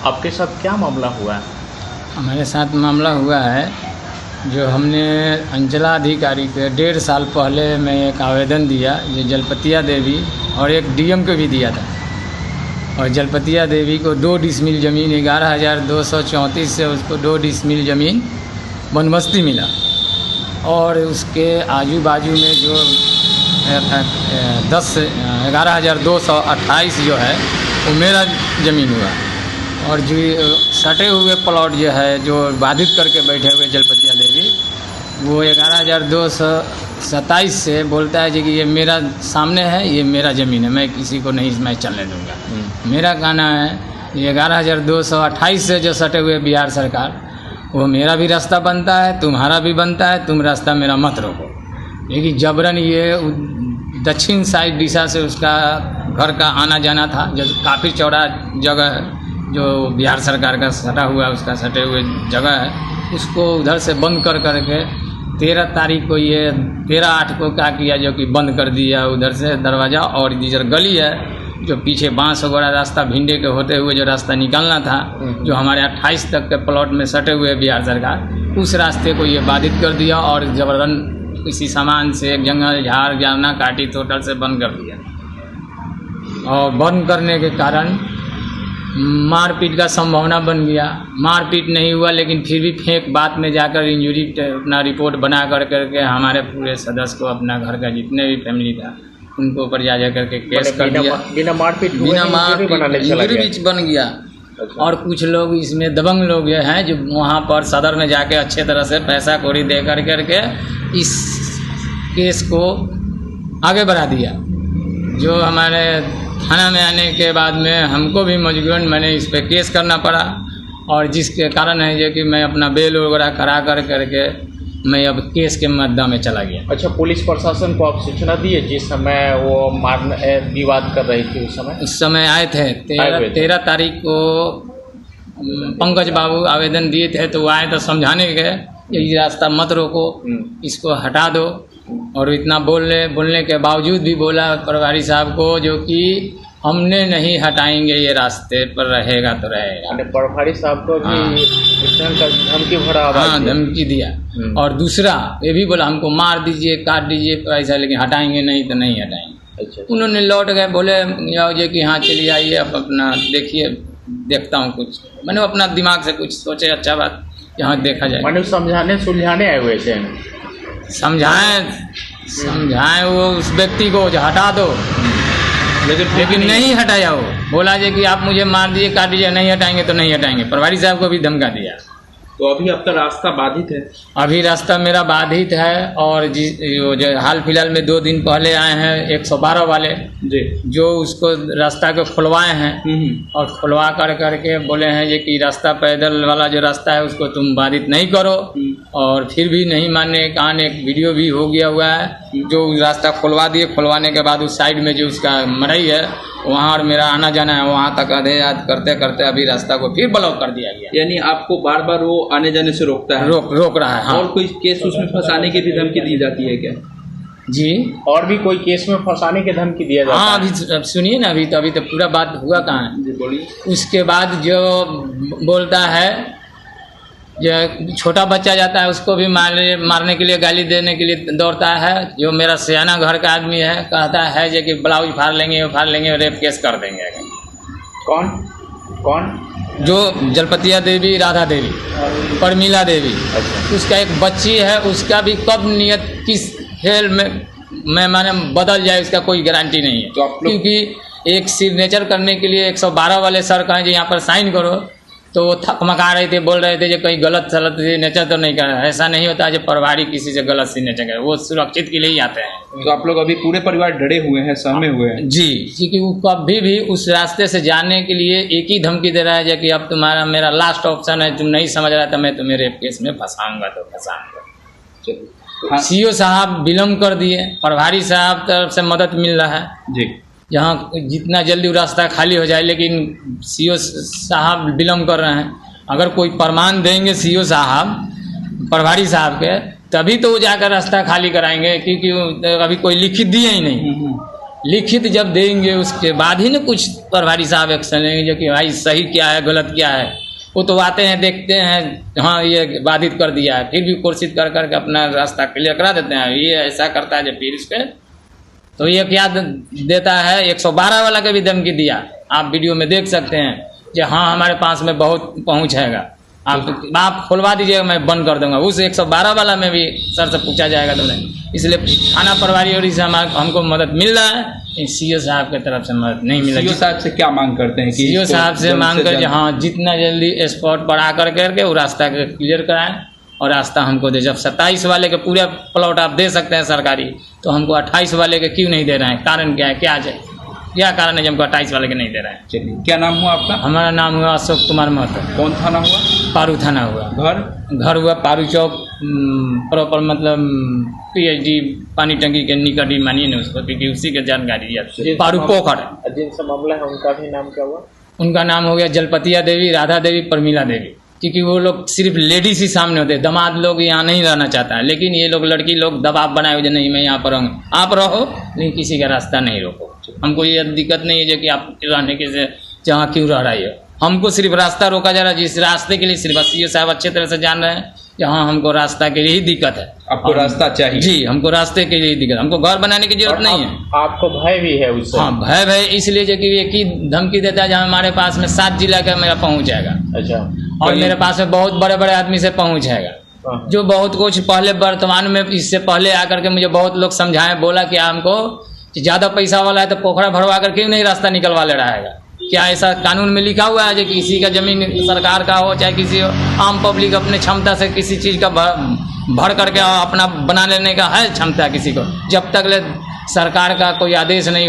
आपके साथ क्या मामला हुआ है? हमारे साथ मामला हुआ है जो हमने अंचलाधिकारी के 1.5 साल पहले मैं एक आवेदन दिया, जो जलपतिया देवी और एक डीएम को भी दिया था। और जलपतिया देवी को 2 डिसमिल ज़मीन 11,234 से उसको 2 डिसमिल ज़मीन बनबस्ती मिला, और उसके आजू बाजू में जो 11,228 जो है वो मेरा ज़मीन हुआ। और जो सटे हुए प्लॉट जो है जो बाधित करके बैठे हुए जलपतिया देवी, वो 11,227 से बोलता है जी कि ये मेरा सामने है, ये मेरा ज़मीन है, मैं किसी को नहीं इसमें चलने दूंगा। मेरा कहना है ये 11,228 से जो सटे हुए बिहार सरकार, वो मेरा भी रास्ता बनता है, तुम्हारा भी बनता है, तुम रास्ता मेरा मत रोको। लेकिन जबरन ये दक्षिण साइड दिशा से उसका घर का आना जाना था, जो काफ़ी चौड़ा जगह है, जो बिहार सरकार का सटा हुआ उसका सटे हुए जगह है, उसको उधर से बंद कर करके 13 तारीख को ये 13/8 को क्या किया जो कि बंद कर दिया उधर से दरवाज़ा। और जिधर गली है जो पीछे बांस वगैरह रास्ता भिंडे के होते हुए जो रास्ता निकलना था, जो हमारे 28 तक के प्लॉट में सटे हुए बिहार सरकार, उस रास्ते को ये बाधित कर दिया और जबरन किसी सामान से जंगल झाड़ जाना काटी टोटल से बंद कर दिया। और बंद करने के कारण मारपीट का संभावना बन गया। मारपीट नहीं हुआ, लेकिन फिर भी फेंक बात में जाकर इंजरी अपना रिपोर्ट बना कर करके हमारे पूरे सदस्य को, अपना घर का जितने भी फैमिली था उनको ऊपर जा करके केस कर दिया। बिना मारपीट इंजरी बन गया। अच्छा। और कुछ लोग इसमें दबंग लोग हैं जो वहाँ पर सदर में जाके अच्छे तरह से पैसा कौड़ी दे करके इस केस को आगे बढ़ा दिया। जो हमारे थाना में आने के बाद में हमको भी मजबूरन मैंने इस पे केस करना पड़ा, और जिसके कारण है ये कि मैं अपना बेल वगैरह करा करके मैं अब केस के मद्दा में चला गया। अच्छा, पुलिस प्रशासन को आप सूचना दिए जिस समय वो विवाद कर रही थी? उस समय आए थे 13 तारीख को पंकज बाबू आवेदन दिए थे, तो वो आए तो समझाने गए ये रास्ता मत रोको, इसको हटा दो। और इतना बोलने के बावजूद भी बोला प्रभारी साहब को जो कि हमने नहीं हटाएंगे, ये रास्ते पर रहेगा तो रहेगा। प्रभारी साहब को भी धमकी भरा? हाँ, धमकी दिया। और दूसरा ये भी बोला हमको मार दीजिए, काट दीजिए पैसा, लेकिन हटाएंगे नहीं तो नहीं हटाएंगे। अच्छा। उन्होंने लौट गए, बोले जाओ ये कि हाँ चलिए आइए, अब अपना देखिए, देखता हूँ कुछ। मैंने अपना दिमाग से कुछ सोचे, अच्छा बात यहाँ देखा जाए। मैंने समझाने सुलझाने आए हुए थे? समझाएं वो उस व्यक्ति को जो हटा दो, लेकिन नहीं हटाया। वो बोला जे कि आप मुझे मार दीजिए, काट दीजिए, नहीं हटाएंगे तो नहीं हटाएंगे। प्रभारी साहब को भी धमका दिया। तो अभी आपका रास्ता बाधित है? अभी रास्ता मेरा बाधित है। और जो हाल फिलहाल में 2 दिन पहले आए हैं 112 वाले जी, जो उसको रास्ता को खुलवाए हैं, और खुलवा करके बोले हैं ये कि रास्ता पैदल वाला जो रास्ता है उसको तुम बाधित नहीं करो। और फिर भी नहीं मानने के कारण एक वीडियो भी हो गया हुआ है, जो रास्ता खुलवा दिए। खुलवाने के बाद उस साइड में जो उसका मरई है वहाँ और मेरा आना जाना है, वहाँ तक याद करते करते अभी रास्ता को फिर ब्लॉक कर दिया गया। यानी आपको बार बार वो आने जाने से रोकता है? रोक रहा है। हाँ। और कोई केस उसमें फंसाने की भी धमकी दी जाती है क्या? जी, और भी कोई केस में फंसाने की धमकी दिया जाता है? हाँ, अभी सुनिए ना, अभी तो पूरा बात हुआ कहाँ है। जी बोलिए। उसके बाद जो बोलता है, जो छोटा बच्चा जाता है उसको भी मारने के लिए, गाली देने के लिए दौड़ता है। जो मेरा सियाना घर का आदमी है कहता है जो कि ब्लाउज फाड़ लेंगे, रेप केस कर देंगे। कौन? जो जलपतिया देवी, राधा देवी, परमिला देवी। अच्छा। उसका एक बच्ची है, उसका भी कब नियत किस खेल में माने बदल जाए उसका कोई गारंटी नहीं है। तो क्योंकि एक सिग्नेचर करने के लिए 112 वाले सर कहें जो यहाँ पर साइन करो, तो वो थकमका रहे थे, बोल रहे थे जो कहीं गलत सिग्नेचर तो नहीं कर रहा है। ऐसा नहीं होता जो प्रभारी किसी से गलत सिग्नेचर करे, वो सुरक्षित के लिए ही आते हैं। तो आप लोग अभी पूरे परिवार डरे हुए हैं, सहमे हुए हैं? जी, क्योंकि वो कभी भी उस रास्ते से जाने के लिए एक ही धमकी दे रहा है कि अब तुम्हारा मेरा लास्ट ऑप्शन है, तुम नहीं समझ रहा था मैं तुम्हें रेप केस में फंसाऊंगा तो फंसाऊंगा। हाँ। सीओ साहब विलम्ब कर दिए, प्रभारी साहब तरफ से मदद मिल रहा है जी, जहाँ जितना जल्दी रास्ता खाली हो जाए, लेकिन सीओ साहब विलम्ब कर रहे हैं। अगर कोई प्रमाण देंगे सीओ साहब प्रभारी साहब के, तभी तो वो जाकर रास्ता खाली कराएंगे, क्योंकि अभी कोई लिखित दिए ही नहीं। लिखित जब देंगे उसके बाद ही ना कुछ प्रभारी साहब एक्शन लेंगे जो कि भाई सही क्या है गलत क्या है। वो तो आते हैं देखते हैं हाँ ये बाधित कर दिया है, फिर भी कोशिश कर करके अपना रास्ता क्लियर करा देते हैं। ये ऐसा करता है जो फिर इस पे तो ये क्या देता है 112 वाला का भी धमकी दिया, आप वीडियो में देख सकते हैं कि हाँ हमारे पास में बहुत पहुँच हैगा, आप खुलवा दीजिएगा मैं बंद कर दूंगा। उस 112 वाला में भी सर से पूछा जाएगा तो नहीं, इसलिए थाना प्रभारी और इससे हमको मदद मिल रहा है, सीओ साहब की तरफ से मदद नहीं मिला। सीओ साहब से क्या मांग करते हैं कि सीओ साहब से मांग कर हाँ जितना जल्दी स्पॉट बढ़ा करके वो रास्ता क्लियर कराएं और रास्ता हमको दे। जब 27 वाले के पूरा प्लॉट आप दे सकते हैं सरकारी, तो हमको 28 वाले के क्यों नहीं दे रहे हैं? कारण क्या है, क्या कारण है जो हमको 28 वाले के नहीं दे रहे हैं? चलिए, क्या नाम हुआ आपका? हमारा नाम हुआ अशोक कुमार महतो। कौन थाना हुआ? पारू थाना हुआ। घर हुआ पारू चौक, प्रॉपर मतलब PhD पानी टंकी के निकट ही मानिए ना उसको, क्योंकि उसी के जानकारी है। पारू पोखर जिनसे मामला है उनका भी नाम क्या हुआ? उनका नाम हो गया जलपतिया देवी, राधा देवी, प्रमीला देवी। क्योंकि वो लोग सिर्फ लेडीज ही सामने होते हैं, दामाद लोग यहाँ नहीं रहना चाहता है, लेकिन ये लोग लड़की लोग दबाव बनाए हुए नहीं मैं यहाँ पर रहूँगा। आप रहो लेकिन किसी का रास्ता नहीं रोको। हमको ये दिक्कत नहीं है जो कि आप रहने के से जहाँ क्यों रह रही हो, हमको सिर्फ रास्ता रोका जा रहा है। जिस रास्ते के लिए सिर्फ सीओ साहब अच्छे तरह से जान रहे हैं जहाँ हमको रास्ता के लिए ही दिक्कत है। आपको रास्ता चाहिए? जी, हमको रास्ते के लिए दिक्कत, हमको घर बनाने की जरूरत नहीं है। आपको भय भी है उससे? हाँ भय इसलिए जो कि एक ही धमकी देता है जहाँ हमारे पास में 7 जिला का मेरा पहुँच जाएगा। अच्छा। और मेरे पास में बहुत बड़े बड़े आदमी से पहुँच है जो बहुत कुछ पहले वर्तमान में इससे पहले आकर के मुझे बहुत लोग समझाए, बोला कि हमको ज़्यादा पैसा वाला है तो पोखरा भरवा कर क्यों नहीं रास्ता निकलवा ले रहा है? क्या ऐसा कानून में लिखा हुआ है जो किसी का जमीन सरकार का हो चाहे किसी हो, आम पब्लिक अपने क्षमता से किसी चीज़ का भर करके अपना बना लेने का है क्षमता किसी को? जब तक सरकार का कोई आदेश नहीं